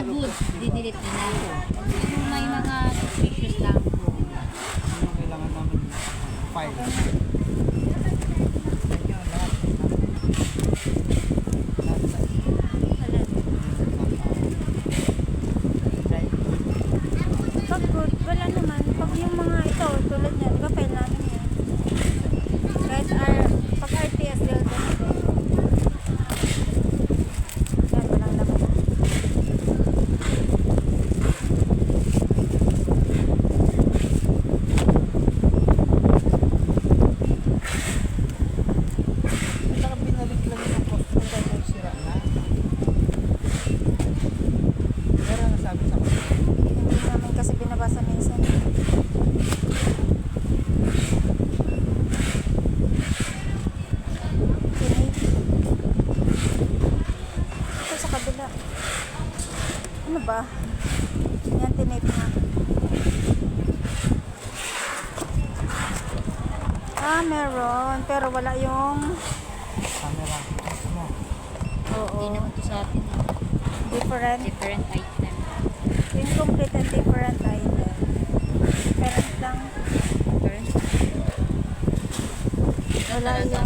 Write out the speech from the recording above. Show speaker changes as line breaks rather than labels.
good. Didelete na ako. Kung may mga suspicious lang po.
Ano kailangan namin file? Yan, lahat.
Pag good, wala naman. Pag yung mga ito, tulad niya, di ba file namin yan? Kahit pag RTS, they'll do it. Yan, walang laman.
Saka binalik lang yung post ko dahil sira na. Pero nasabi sa akin.
Hindi namin kasi binabasa minsan. Tinate. Ito sa kabila. Ano ba? Yan, tinate nga. Meron. Pero wala yung
Camera. Ano?
oo,
Hindi naman to sa atin.
different.
Different item.
Incomplete and different item. Different lang.
Different.
Wala yung